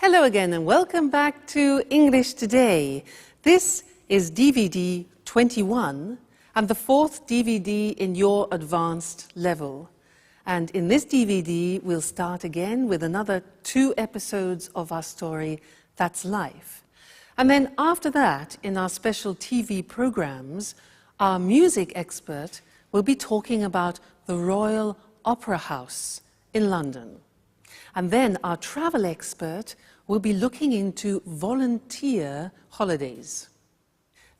Hello again and welcome back to English Today. This is DVD 21 and the fourth DVD in your advanced level. And in this DVD, we'll start again with another 2 episodes of our story, That's Life. And then after that, in our special TV programs, our music expert will be talking about the Royal Opera House in London. And then our travel expert will be looking into volunteer holidays.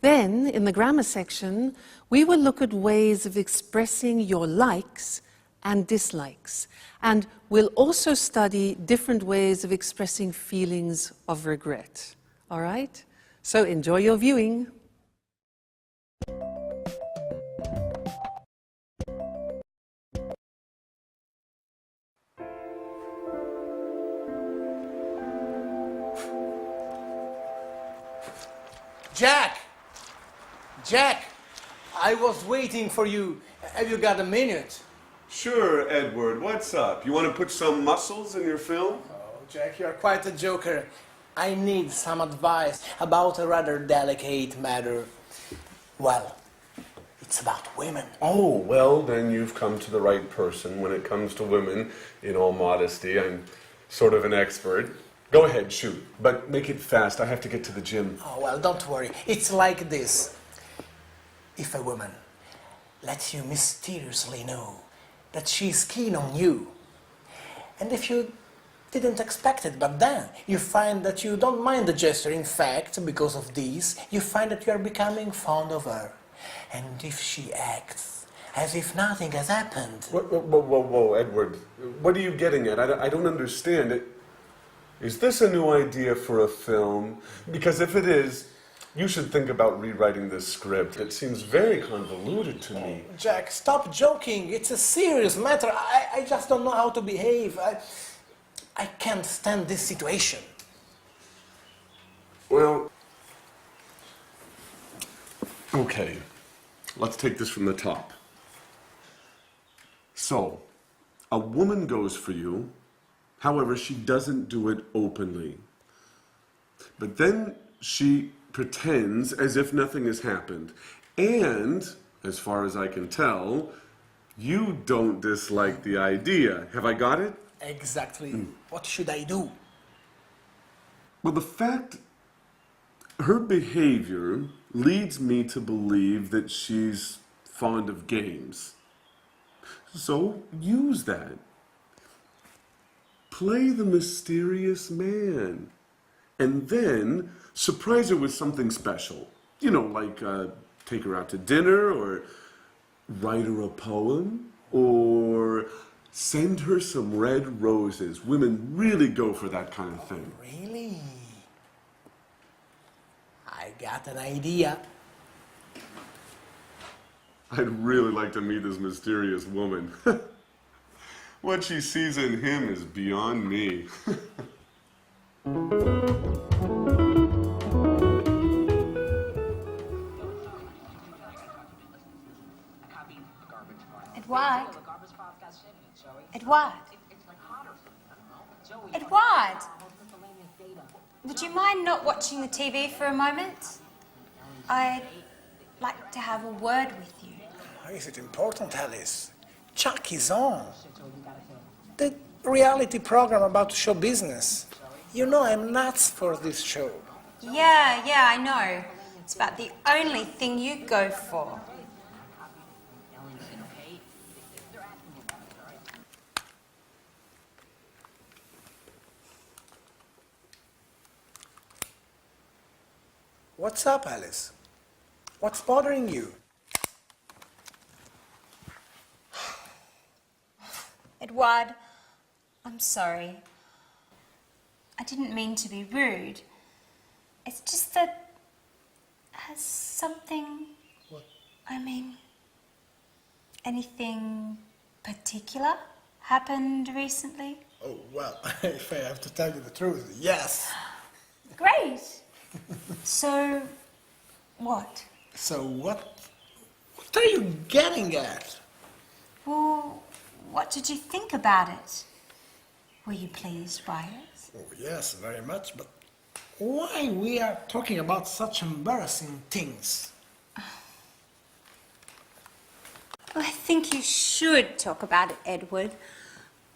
Then, in the grammar section, we will look at ways of expressing your likes and dislikes. And we'll also study different ways of expressing feelings of regret. All right? So enjoy your viewing. Jack! Jack! I was waiting for you. Have you got a minute? Sure, Edward. What's up? You want to put some muscles in your film? Oh, Jack, you're quite a joker. I need some advice about a rather delicate matter. Well, it's about women. Oh, well, then you've come to the right person when it comes to women. In all modesty, I'm sort of an expert. Go ahead, shoot. But make it fast. I have to get to the gym. Oh, well, don't worry. It's like this. If a woman lets you mysteriously know that she's keen on you, and if you didn't expect it, but then you find that you don't mind the gesture, in fact, because of this, you find that you are becoming fond of her. And if she acts as if nothing has happened... Whoa, Edward. What are you getting at? I don't understand it. Is this a new idea for a film? Because if it is, you should think about rewriting this script. It seems very convoluted to me. Jack, stop joking. It's a serious matter. I just don't know how to behave. I can't stand this situation. Well, okay. Let's take this from the top. So, a woman goes for you. However, she doesn't do it openly. But then she pretends as if nothing has happened. And, as far as I can tell, you don't dislike the idea. Have I got it? Exactly. What should I do? Well, the fact, her behavior leads me to believe that she's fond of games. So, use that. Play the mysterious man. And then surprise her with something special. You know, like take her out to dinner, or write her a poem, or send her some red roses. Women really go for that kind of thing. Really? I got an idea. I'd really like to meet this mysterious woman. What she sees in him is beyond me. Edward? Edward? Edward? Would you mind not watching the TV for a moment? I'd like to have a word with you. Is it important, Alice? Chuck is on. The reality program about show business. You know I'm nuts for this show. Yeah, I know. It's about the only thing you go for. What's up, Alice? What's bothering you? Edward, I'm sorry. I didn't mean to be rude. It's just that... has something... What? I mean... anything particular happened recently? Oh, well, if I have to tell you the truth, yes. Great. So, what? So what are you getting at? Well, what did you think about it? Were you pleased by it? Oh, yes, very much, but why we are talking about such embarrassing things? Well, I think you should talk about it, Edward.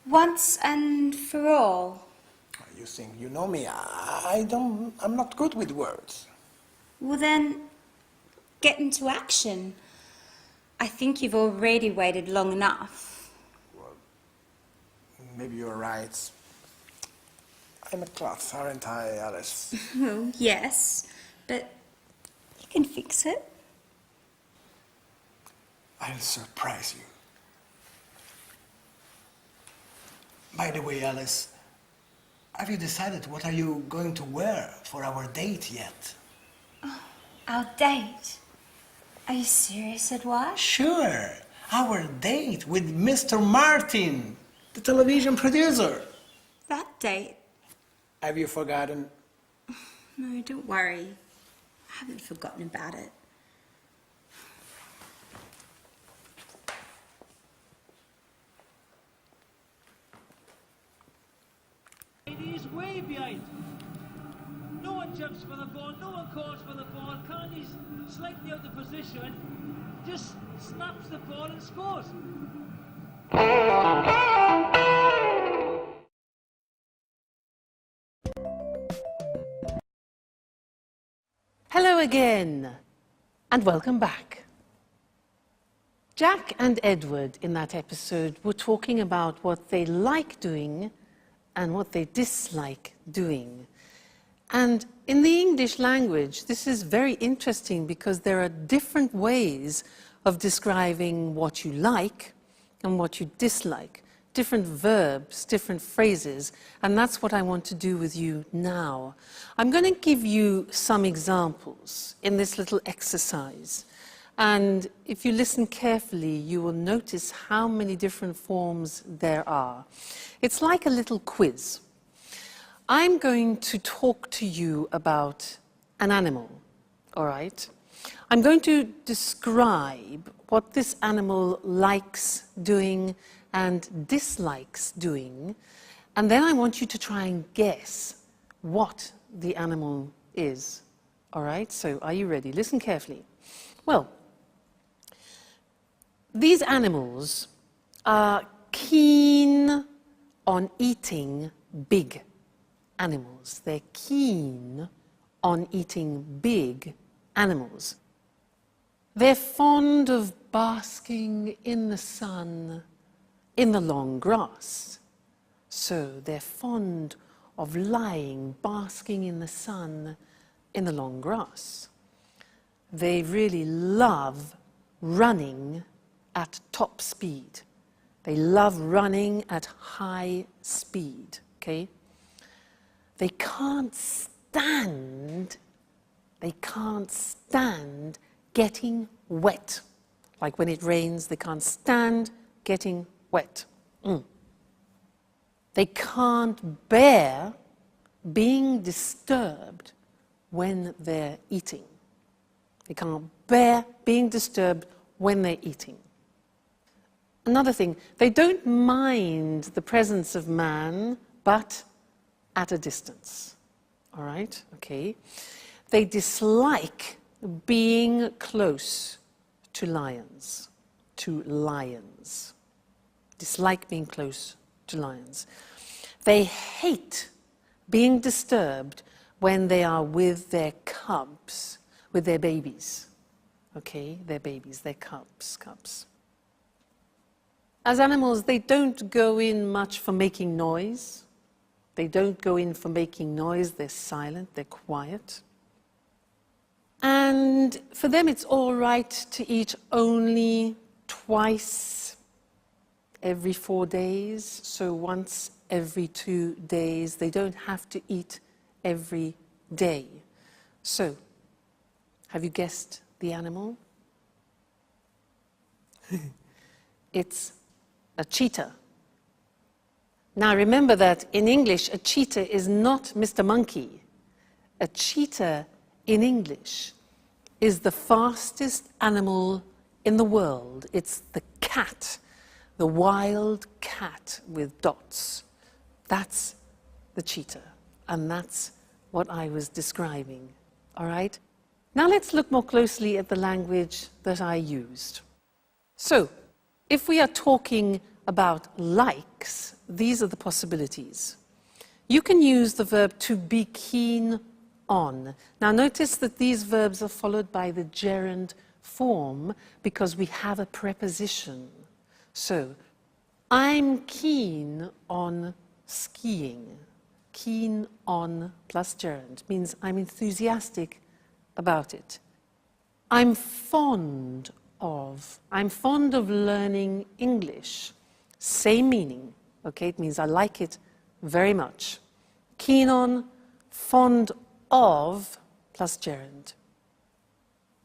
Once and for all. You think you know me? I'm not good with words. Well then, get into action. I think you've already waited long enough. Maybe you're right. I'm a klutz, aren't I, Alice? Well, yes, but you can fix it. I'll surprise you. By the way, Alice, have you decided what are you going to wear for our date yet? Our date? Are you serious, Edward? Sure, our date with Mr. Martin, the television producer. That date? Have you forgotten? No, don't worry. I haven't forgotten about it. He is way behind. No one jumps for the ball, no one calls for the ball. Carney's slightly out of position, just snaps the ball and scores. Hello again, and welcome back. Jack and Edward in that episode were talking about what they like doing and what they dislike doing. And in the English language, this is very interesting because there are different ways of describing what you like and what you dislike, different verbs, different phrases, and that's what I want to do with you now. I'm going to give you some examples in this little exercise. And if you listen carefully, you will notice how many different forms there are. It's like a little quiz. I'm going to talk to you about an animal, all right? I'm going to describe what this animal likes doing and dislikes doing, and then I want you to try and guess what the animal is, all right? So are you ready? Listen carefully. Well, these animals are keen on eating big animals. They're keen on eating big animals. They're fond of basking in the sun in the long grass. So they're fond of lying, basking in the sun in the long grass. They really love running at top speed. They love running at high speed, okay? They can't stand getting wet. Like when it rains, they can't stand getting wet. They can't bear being disturbed when they're eating. They can't bear being disturbed when they're eating. Another thing, they don't mind the presence of man, but at a distance. All right? Okay. They dislike being close to lions. Dislike being close to lions. They hate being disturbed when they are with their cubs, with their babies. Okay, their babies, their cubs. As animals, they don't go in much for making noise. They don't go in for making noise. They're silent, they're quiet. And for them, it's all right to eat only twice every 4 days, so once every 2 days. They don't have to eat every day. So, have you guessed the animal? It's a cheetah. Now remember that in English, a cheetah is not Mr. Monkey. A cheetah in English is the fastest animal in the world. It's the cat, the wild cat with dots. That's the cheetah. And that's what I was describing. All right? Now let's look more closely at the language that I used. So, if we are talking about likes, these are the possibilities. You can use the verb to be keen on. Now notice that these verbs are followed by the gerund form because we have a preposition. So, I'm keen on skiing. Keen on plus gerund means I'm enthusiastic about it. I'm fond of. I'm fond of learning English. Same meaning, okay? It means I like it very much. Keen on, fond of, plus gerund.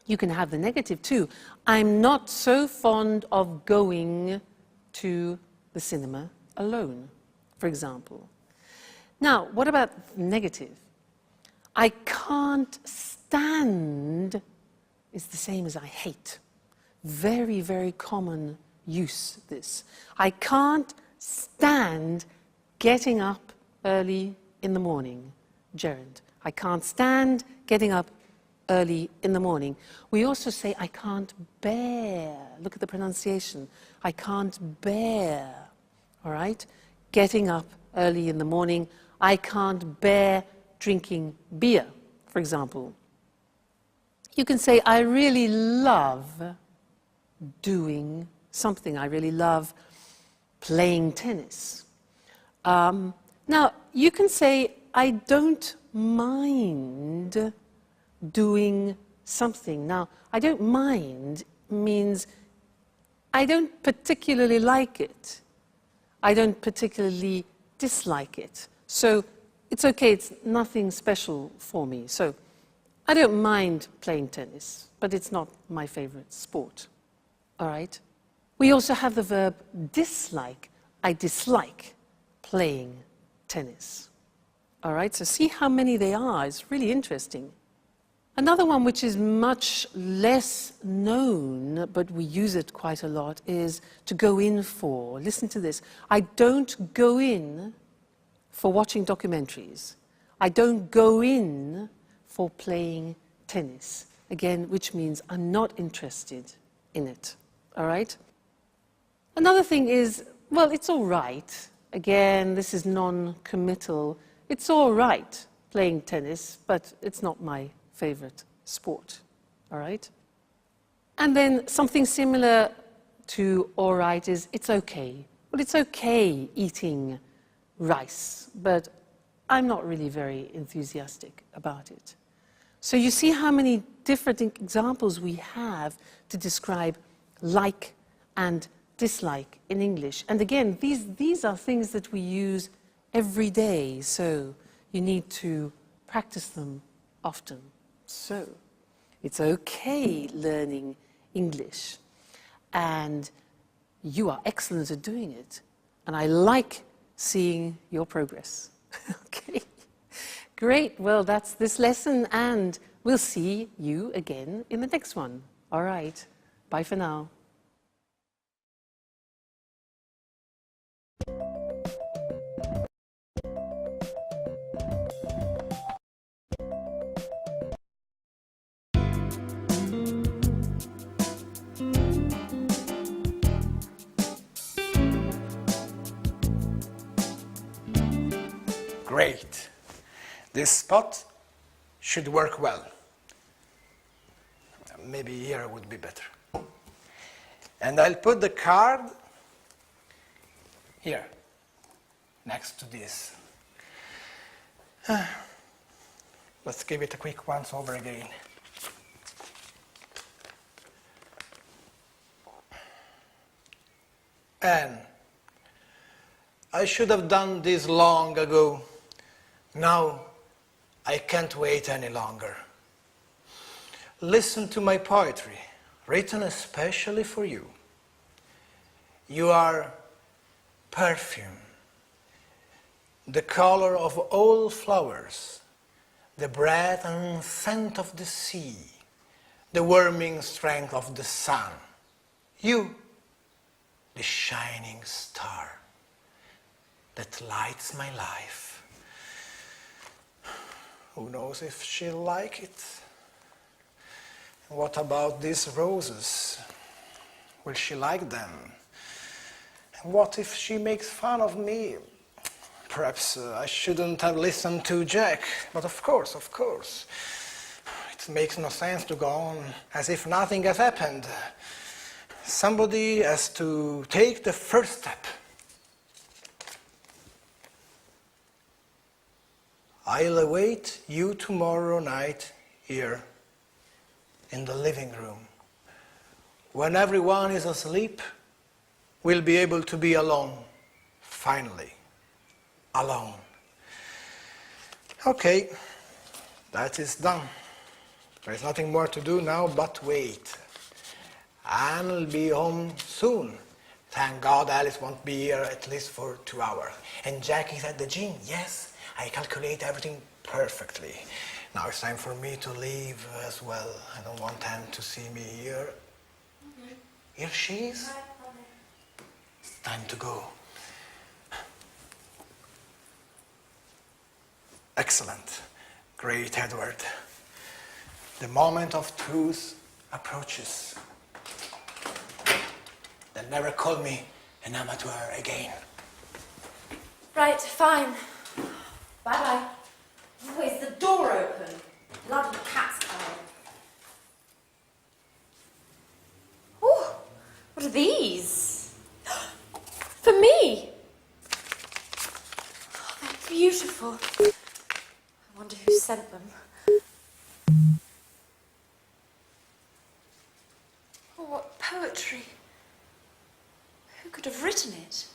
You can have the negative too. I'm not so fond of going to the cinema alone, for example. Now, what about negative? I can't stand is the same as I hate. Very, very common use, this. I can't stand getting up early in the morning, gerund. I can't stand getting up early in the morning. We also say, I can't bear. Look at the pronunciation. I can't bear, all right? Getting up early in the morning. I can't bear drinking beer, for example. You can say, I really love doing something. I really love playing tennis. Now, you can say, I don't mind doing something. Now, I don't mind means I don't particularly like it. I don't particularly dislike it. So it's okay, it's nothing special for me. So I don't mind playing tennis, but it's not my favorite sport. All right? We also have the verb dislike. I dislike playing tennis. All right? So see how many they are. It's really interesting. Another one which is much less known, but we use it quite a lot, is to go in for. Listen to this. I don't go in for watching documentaries. I don't go in for playing tennis. Again, which means I'm not interested in it. All right? Another thing is, well, it's all right. Again, this is non-committal. It's all right playing tennis, but it's not my favorite sport. All right? And then something similar to all right is it's okay. Well, it's okay eating rice, but I'm not really very enthusiastic about it. So you see how many different examples we have to describe like and dislike in English. And again, these are things that we use every day, so you need to practice them often. So it's okay learning English, and you are excellent at doing it, and I like seeing your progress. Okay, great. Well, that's this lesson, and we'll see you again in the next one. All right, bye for now. Great. This spot should work well. Maybe here would be better. And I'll put the card here, next to this. Let's give it a quick once over again. And I should have done this long ago. Now I can't wait any longer. Listen to my poetry, written especially for you. You are perfume, the color of all flowers, the breath and scent of the sea, the warming strength of the sun. You, the shining star that lights my life. Who knows if she'll like it? What about these roses? Will she like them? And what if she makes fun of me? Perhaps I shouldn't have listened to Jack, but of course. It makes no sense to go on as if nothing has happened. Somebody has to take the first step. I'll await you tomorrow night here in the living room. When everyone is asleep, we'll be able to be alone. Finally. Alone. Okay, that is done. There's nothing more to do now but wait. Anne will be home soon. Thank God Alice won't be here at least for 2 hours. And Jack is at the gym, yes. I calculate everything perfectly. Now it's time for me to leave as well. I don't want Anne to see me here. Here she is. It's time to go. Excellent. Great, Edward. The moment of truth approaches. They'll never call me an amateur again. Right, fine. Bye-bye. Oh, is the door open? Bloody cat's coming. Oh, what are these? For me? Oh, they're beautiful. I wonder who sent them. Oh, what poetry. Who could have written it?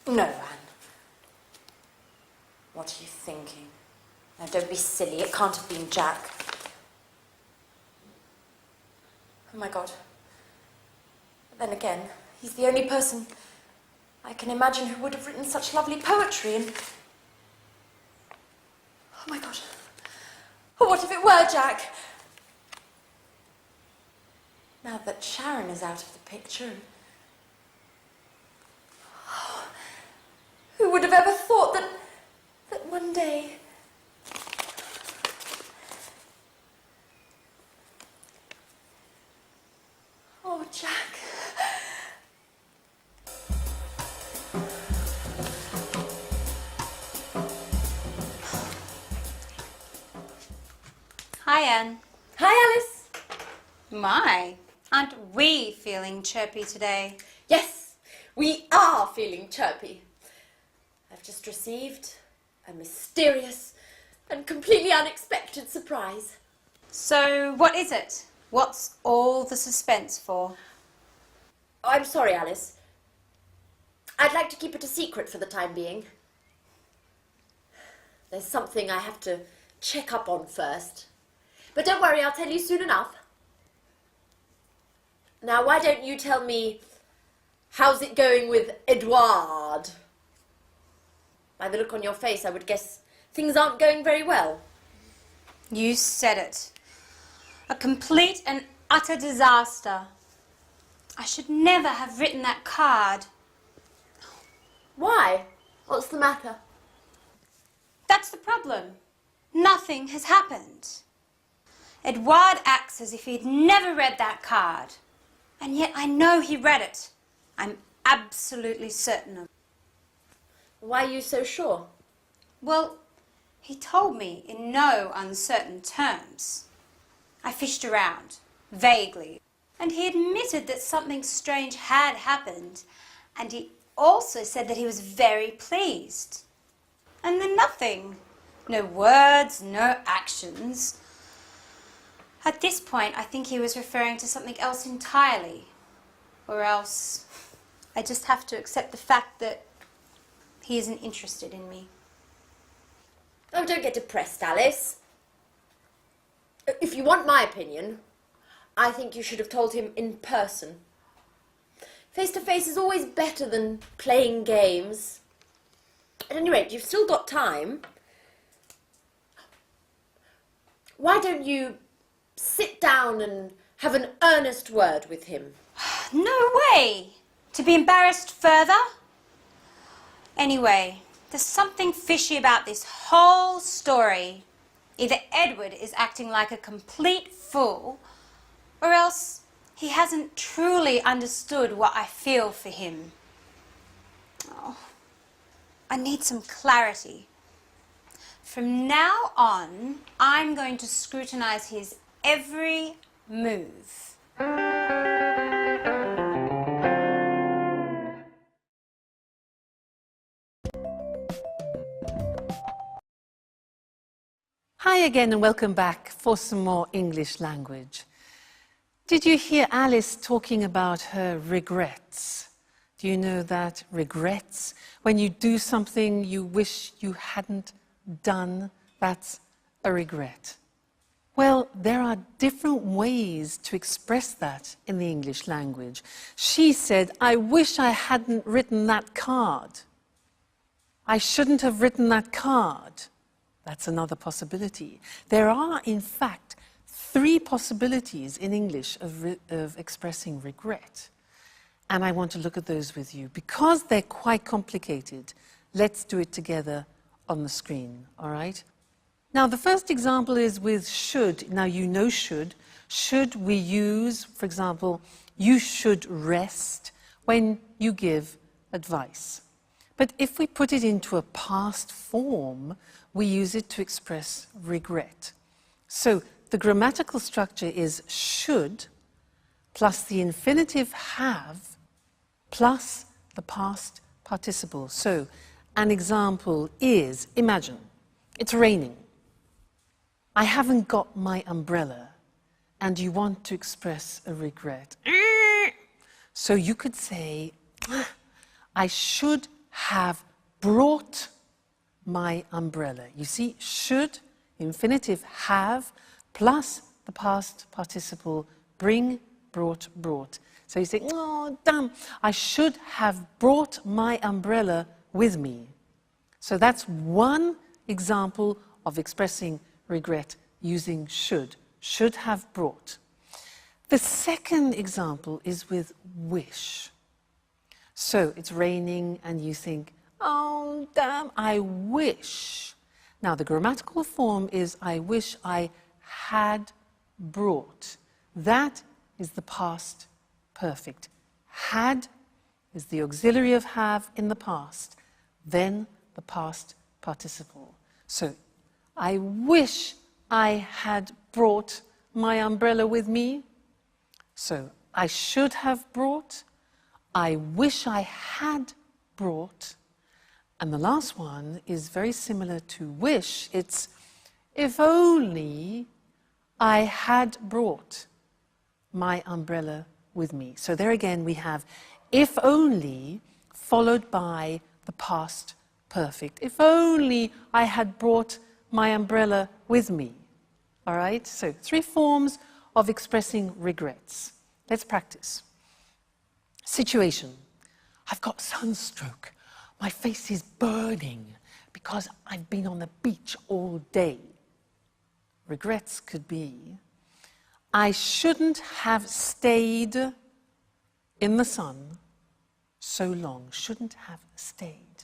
No, Anne. What are you thinking? Now, don't be silly. It can't have been Jack. Oh, my God. But then again, he's the only person I can imagine who would have written such lovely poetry and... Oh, my God. Oh, what if it were Jack? Now that Sharon is out of the picture... Who would have ever thought that one day... Oh, Jack. Hi, Anne. Hi, Alice. My, aren't we feeling chirpy today? Yes, we are feeling chirpy. I've just received a mysterious and completely unexpected surprise. So, what is it? What's all the suspense for? I'm sorry, Alice. I'd like to keep it a secret for the time being. There's something I have to check up on first. But don't worry, I'll tell you soon enough. Now, why don't you tell me, how's it going with Edouard? By the look on your face, I would guess things aren't going very well. You said it. A complete and utter disaster. I should never have written that card. Why? What's the matter? That's the problem. Nothing has happened. Edouard acts as if he'd never read that card. And yet I know he read it. I'm absolutely certain of it. Why are you so sure? Well, he told me in no uncertain terms. I fished around, vaguely, and he admitted that something strange had happened, and he also said that he was very pleased. And then nothing. No words, no actions. At this point, I think he was referring to something else entirely. Or else, I just have to accept the fact that he isn't interested in me. Oh, don't get depressed, Alice. If you want my opinion, I think you should have told him in person. Face to face is always better than playing games. At any rate, you've still got time. Why don't you sit down and have an earnest word with him? No way! To be embarrassed further? Anyway, there's something fishy about this whole story. Either Edward is acting like a complete fool, or else he hasn't truly understood what I feel for him. Oh, I need some clarity. From now on, I'm going to scrutinize his every move. Hi again and welcome back for some more English language. Did you hear Alice talking about her regrets? Do you know that regrets, when you do something you wish you hadn't done, that's a regret? Well, there are different ways to express that in the English language. She said, I wish I hadn't written that card. I shouldn't have written that card. That's another possibility. There are, in fact, 3 possibilities in English of expressing regret. And I want to look at those with you. Because they're quite complicated, let's do it together on the screen, all right? Now, the first example is with should. Now, you know should. Should we use, for example, you should rest when you give advice. But if we put it into a past form, we use it to express regret. So the grammatical structure is should plus the infinitive have plus the past participle. So an example is, imagine, it's raining. I haven't got my umbrella, and you want to express a regret. So you could say, I should have brought my umbrella. You see, should, infinitive have, plus the past participle, bring, brought, brought. So you say, oh, damn, I should have brought my umbrella with me. So that's one example of expressing regret using should have brought. The second example is with wish. So it's raining and you think, oh, damn, I wish. Now, the grammatical form is I wish I had brought. That is the past perfect. Had is the auxiliary of have in the past, then the past participle. So, I wish I had brought my umbrella with me. So, I should have brought. I wish I had brought. And the last one is very similar to wish. It's if only I had brought my umbrella with me. So there again we have if only followed by the past perfect. If only I had brought my umbrella with me. All right? So 3 forms of expressing regrets. Let's practice. Situation. I've got sunstroke. My face is burning because I've been on the beach all day. Regrets could be, I shouldn't have stayed in the sun so long. Shouldn't have stayed.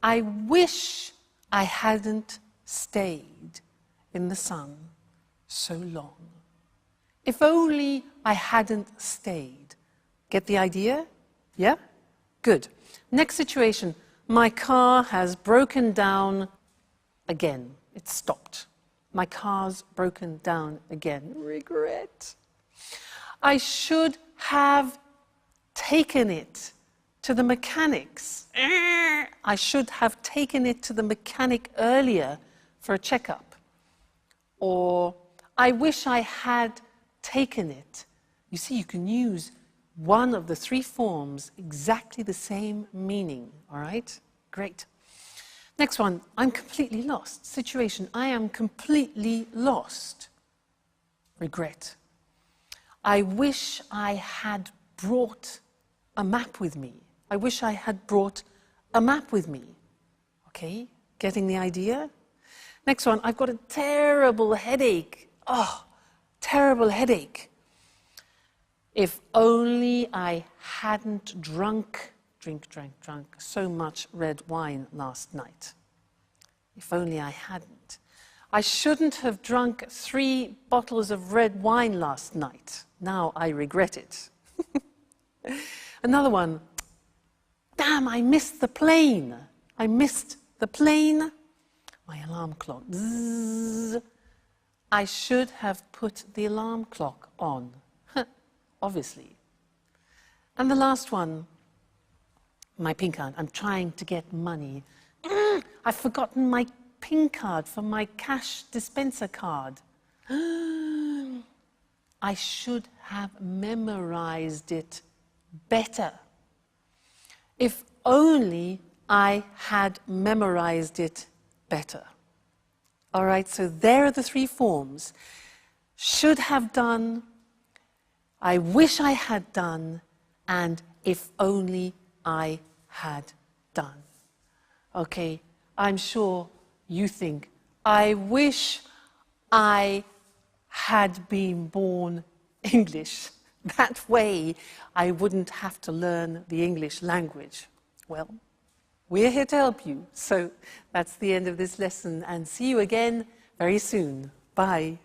I wish I hadn't stayed in the sun so long. If only I hadn't stayed. Get the idea? Yeah? Good. Next situation. My car has broken down again. It's stopped. My car's broken down again. Regret. I should have taken it to the mechanics. I should have taken it to the mechanic earlier for a checkup. Or, I wish I had taken it. You see, you can use one of the 3 forms, exactly the same meaning, all right? Great. Next one, I'm completely lost. Situation, I am completely lost. Regret. I wish I had brought a map with me. I wish I had brought a map with me. Okay, getting the idea? Next one, I've got a terrible headache. Oh, terrible headache. If only I hadn't drunk drank so much red wine last night. If only I hadn't. I shouldn't have drunk 3 bottles of red wine last night. Now I regret it. Another one. Damn, I missed the plane. I missed the plane. My alarm clock. Bzzz. I should have put the alarm clock on. Obviously. And the last one. My PIN card. I'm trying to get money. I've forgotten my PIN card for my cash dispenser card. I should have memorized it better. If only I had memorized it better. All right, so there are the 3 forms. Should have done, I wish I had done, and if only I had done. Okay, I'm sure you think, I wish I had been born English. That way I wouldn't have to learn the English language. Well, we're here to help you. So that's the end of this lesson, and see you again very soon. Bye.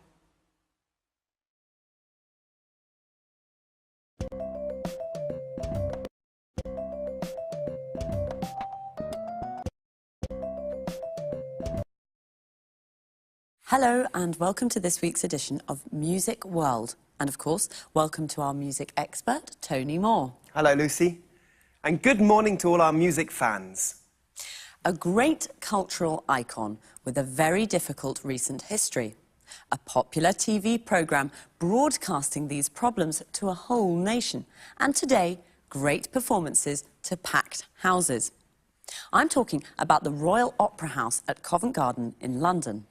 Hello and welcome to this week's edition of Music World. And of course, welcome to our music expert, Tony Moore. Hello, Lucy. And good morning to all our music fans. A great cultural icon with a very difficult recent history. A popular TV programme broadcasting these problems to a whole nation. And today, great performances to packed houses. I'm talking about the Royal Opera House at Covent Garden in London.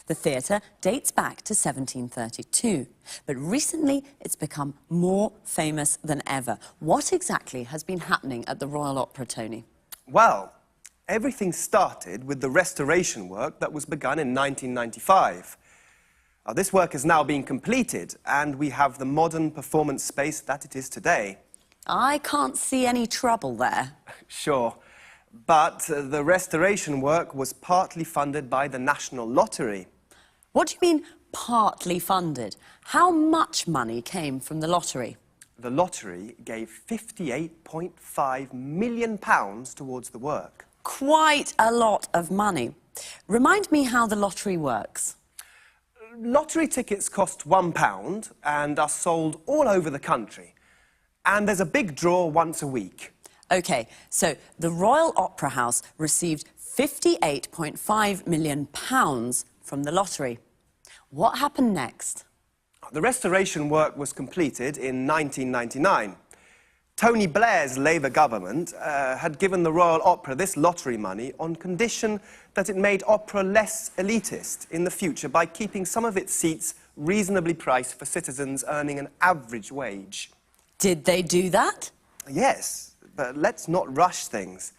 The theatre dates back to 1732, but recently it's become more famous than ever. What exactly has been happening at the Royal Opera, Tony? Well, everything started with the restoration work that was begun in 1995. This work is now being completed, and we have the modern performance space that it is today. I can't see any trouble there. Sure. But the restoration work was partly funded by the National Lottery. What do you mean, partly funded? How much money came from the lottery? The lottery gave £58.5 million towards the work. Quite a lot of money. Remind me how the lottery works. Lottery tickets cost £1 and are sold all over the country. And there's a big draw once a week. OK, so the Royal Opera House received £58.5 million from the lottery. What happened next? The restoration work was completed in 1999. Tony Blair's Labour government had given the Royal Opera this lottery money on condition that it made opera less elitist in the future by keeping some of its seats reasonably priced for citizens earning an average wage. Did they do that? Yes. But let's not rush things.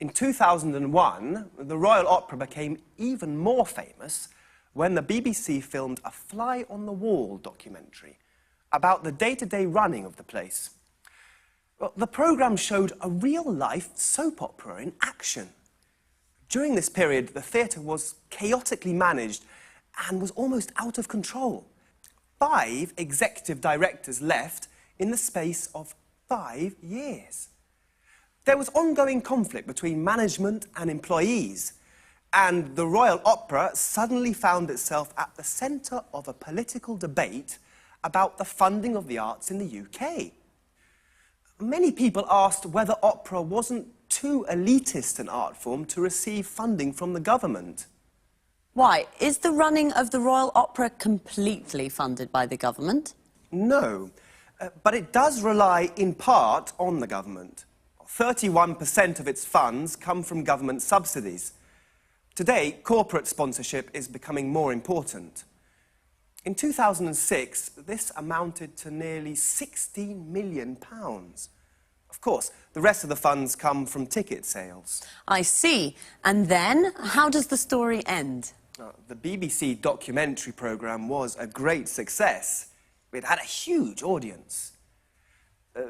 In 2001, the Royal Opera became even more famous when the BBC filmed a fly-on-the-wall documentary about the day-to-day running of the place. Well, the programme showed a real-life soap opera in action. During this period, the theatre was chaotically managed and was almost out of control. 5 executive directors left in the space of 5 years. There was ongoing conflict between management and employees, and the Royal Opera suddenly found itself at the centre of a political debate about the funding of the arts in the UK. Many people asked whether opera wasn't too elitist an art form to receive funding from the government. Why? Is the running of the Royal Opera completely funded by the government? No. But it does rely in part on the government. 31% of its funds come from government subsidies. Today, corporate sponsorship is becoming more important. In 2006, this amounted to nearly £16 million. Of course, the rest of the funds come from ticket sales. I see. And then, how does the story end? The BBC documentary programme was a great success. It had a huge audience.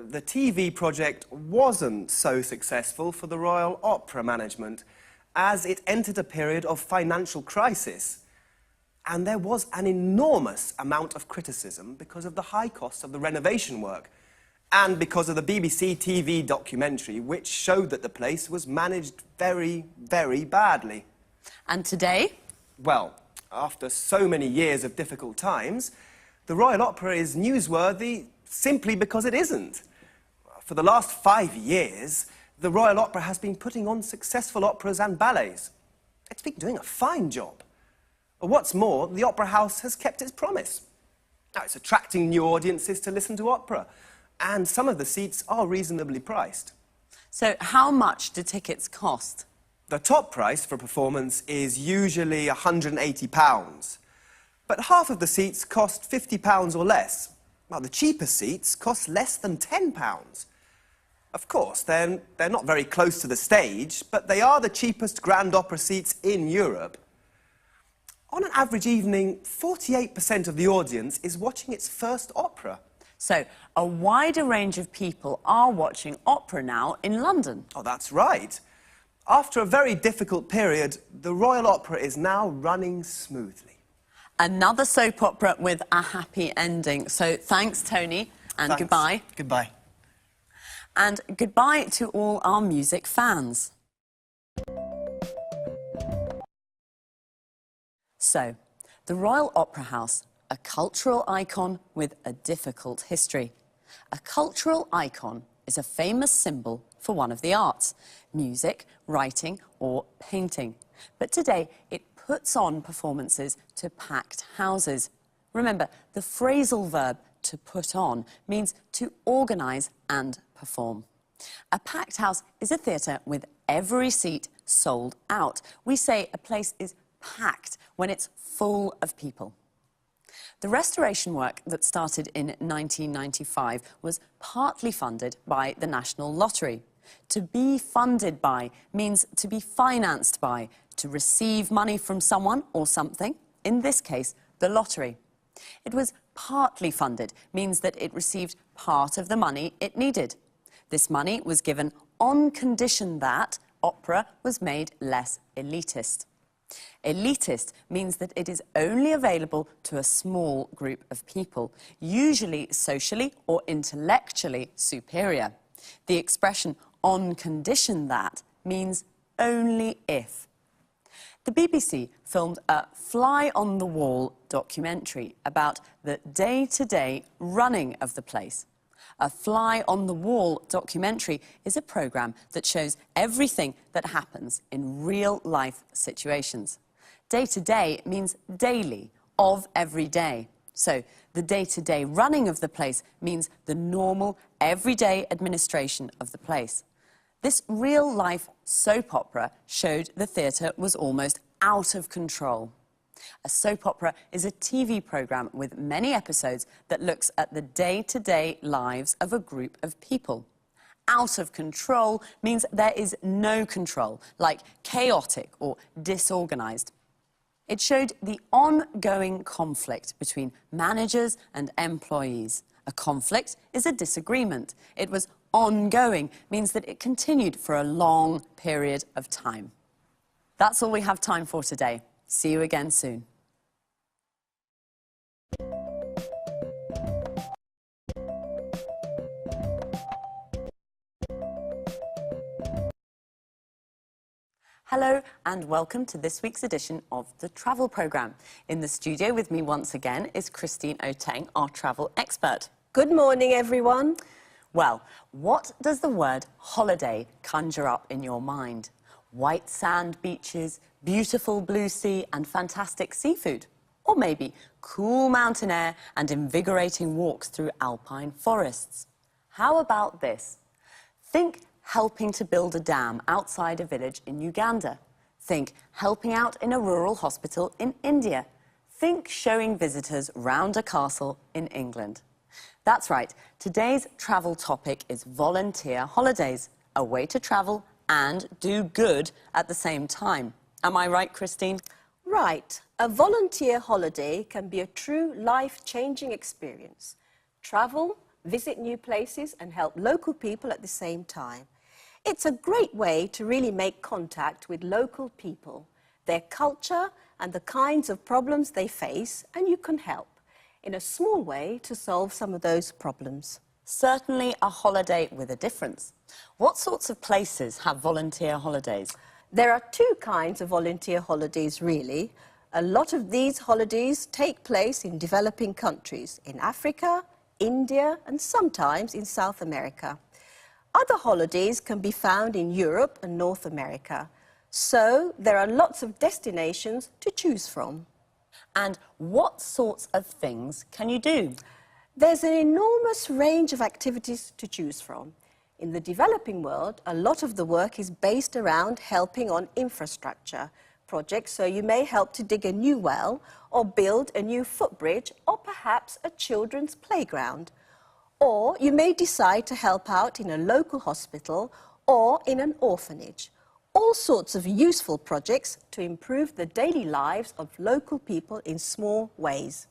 the TV project wasn't so successful for the Royal Opera management, as it entered a period of financial crisis. And there was an enormous amount of criticism because of the high cost of the renovation work, and because of the BBC TV documentary, which showed that the place was managed very, very badly. And today? Well, after so many years of difficult times, the Royal Opera is newsworthy simply because it isn't. For the last 5 years, the Royal Opera has been putting on successful operas and ballets. It's been doing a fine job. What's more, the Opera House has kept its promise. Now, it's attracting new audiences to listen to opera, and some of the seats are reasonably priced. So how much do tickets cost? The top price for a performance is usually £180, but half of the seats cost £50 or less, while the cheaper seats cost less than £10. Of course, they're not very close to the stage, but they are the cheapest grand opera seats in Europe. On an average evening, 48% of the audience is watching its first opera. So a wider range of people are watching opera now in London. Oh, that's right. After a very difficult period, the Royal Opera is now running smoothly. Another soap opera with a happy ending. So thanks, Tony, and Thanks. goodbye. Goodbye. And goodbye to all our music fans. So, the Royal Opera House, a cultural icon with a difficult history. A cultural icon is a famous symbol for one of the arts, music, writing or painting. But today it puts on performances to packed houses. Remember, the phrasal verb to put on means to organise and perform. A packed house is a theatre with every seat sold out. We say a place is packed when it's full of people. The restoration work that started in 1995 was partly funded by the National Lottery. To be funded by means to be financed by, to receive money from someone or something, in this case, the lottery. It was partly funded means that it received part of the money it needed. This money was given on condition that opera was made less elitist. Elitist means that it is only available to a small group of people, usually socially or intellectually superior. The expression on condition that means only if. The BBC filmed a fly-on-the-wall documentary about the day-to-day running of the place. A fly-on-the-wall documentary is a programme that shows everything that happens in real-life situations. Day-to-day means daily, of every day. So the day-to-day running of the place means the normal, everyday administration of the place. This real-life soap opera showed the theatre was almost out of control. A soap opera is a TV programme with many episodes that looks at the day-to-day lives of a group of people. Out of control means there is no control, like chaotic or disorganised. It showed the ongoing conflict between managers and employees. A conflict is a disagreement. It was ongoing, means that it continued for a long period of time. That's all we have time for today. See you again soon. Hello and welcome to this week's edition of the Travel Programme. In the studio with me once again is Christine Oteng, our travel expert. Good morning, everyone. Well, what does the word holiday conjure up in your mind? White sand beaches, beautiful blue sea and fantastic seafood? Or maybe cool mountain air and invigorating walks through alpine forests? How about this? Think helping to build a dam outside a village in Uganda. Think helping out in a rural hospital in India. Think showing visitors round a castle in England. That's right, today's travel topic is volunteer holidays, a way to travel and do good at the same time. Am I right, Christine? Right. A volunteer holiday can be a true life-changing experience. Travel, visit new places and help local people at the same time. It's a great way to really make contact with local people, their culture and the kinds of problems they face, and you can help in a small way to solve some of those problems. Certainly a holiday with a difference. What sorts of places have volunteer holidays? There are two kinds of volunteer holidays, really. A lot of these holidays take place in developing countries, in Africa, India, and sometimes in South America. Other holidays can be found in Europe and North America. So there are lots of destinations to choose from. And what sorts of things can you do? There's an enormous range of activities to choose from. In the developing world, a lot of the work is based around helping on infrastructure projects, so you may help to dig a new well or build a new footbridge or perhaps a children's playground. Or you may decide to help out in a local hospital or in an orphanage. All sorts of useful projects to improve the daily lives of local people in small ways.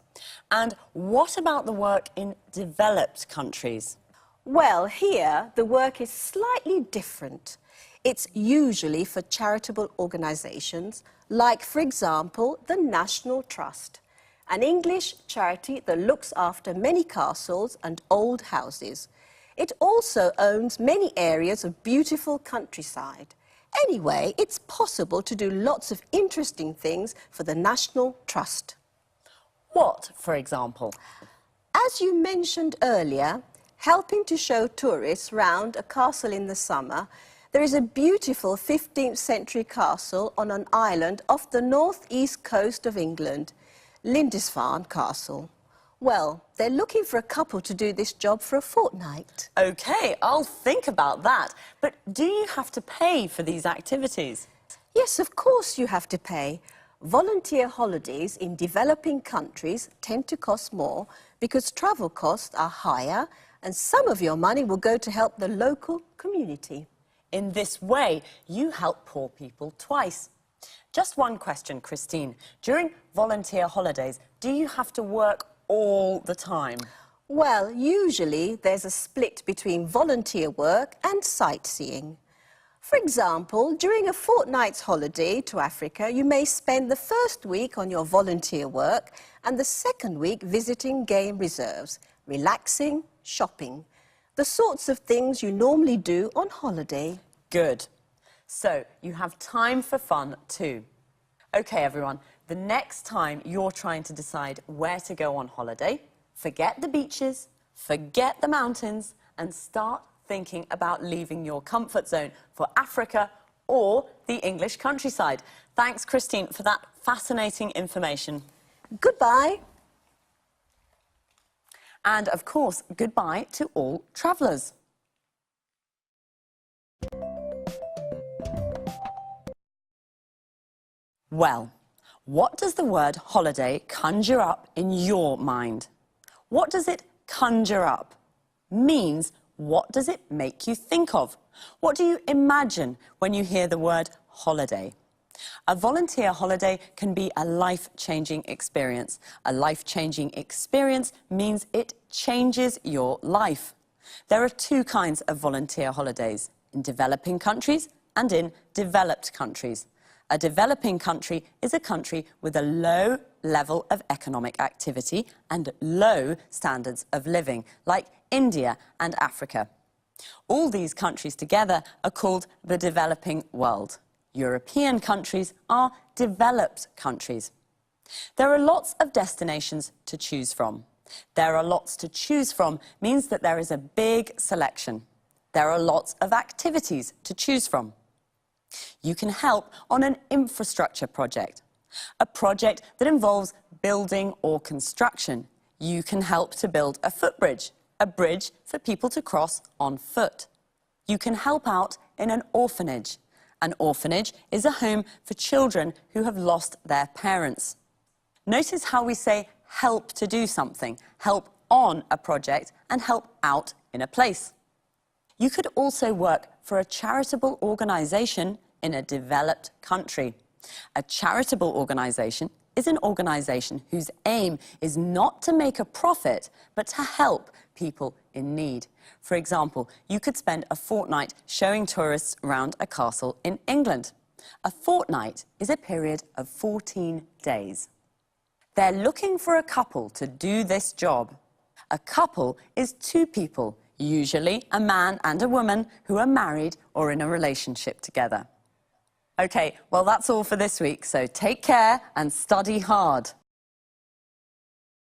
And what about the work in developed countries? Well, here the work is slightly different. It's usually for charitable organisations, like, for example, the National Trust, an English charity that looks after many castles and old houses. It also owns many areas of beautiful countryside. Anyway, it's possible to do lots of interesting things for the National Trust. What, for example? As you mentioned earlier, helping to show tourists round a castle in the summer, there is a beautiful 15th century castle on an island off the northeast coast of England, Lindisfarne Castle. Well, they're looking for a couple to do this job for a fortnight. OK, I'll think about that. But do you have to pay for these activities? Yes, of course you have to pay. Volunteer holidays in developing countries tend to cost more because travel costs are higher and some of your money will go to help the local community. In this way, you help poor people twice. Just one question, Christine. During volunteer holidays, do you have to work all the time? Well, usually there's a split between volunteer work and sightseeing. For example, during a fortnight's holiday to Africa, you may spend the first week on your volunteer work and the second week visiting game reserves, relaxing, shopping. The sorts of things you normally do on holiday. Good. So, you have time for fun too. OK, everyone, the next time you're trying to decide where to go on holiday, forget the beaches, forget the mountains, and start thinking about leaving your comfort zone for Africa or the English countryside. Thanks, Christine, for that fascinating information. Goodbye. And, of course, goodbye to all travellers. Well, what does the word holiday conjure up in your mind? What does it conjure up? Means, what does it make you think of? What do you imagine when you hear the word holiday? A volunteer holiday can be a life-changing experience. A life-changing experience means it changes your life. There are two kinds of volunteer holidays, in developing countries and in developed countries. A developing country is a country with a low level of economic activity and low standards of living, like India and Africa. All these countries together are called the developing world. European countries are developed countries. There are lots of destinations to choose from. There are lots to choose from means that there is a big selection. There are lots of activities to choose from. You can help on an infrastructure project, a project that involves building or construction. You can help to build a footbridge, a bridge for people to cross on foot. You can help out in an orphanage. An orphanage is a home for children who have lost their parents. Notice how we say help to do something, help on a project, and help out in a place. You could also work for a charitable organisation in a developed country. A charitable organisation is an organisation whose aim is not to make a profit, but to help people in need. For example, you could spend a fortnight showing tourists around a castle in England. A fortnight is a period of 14 days. They're looking for a couple to do this job. A couple is two people, usually a man and a woman who are married or in a relationship together. OK, well, that's all for this week, so take care and study hard.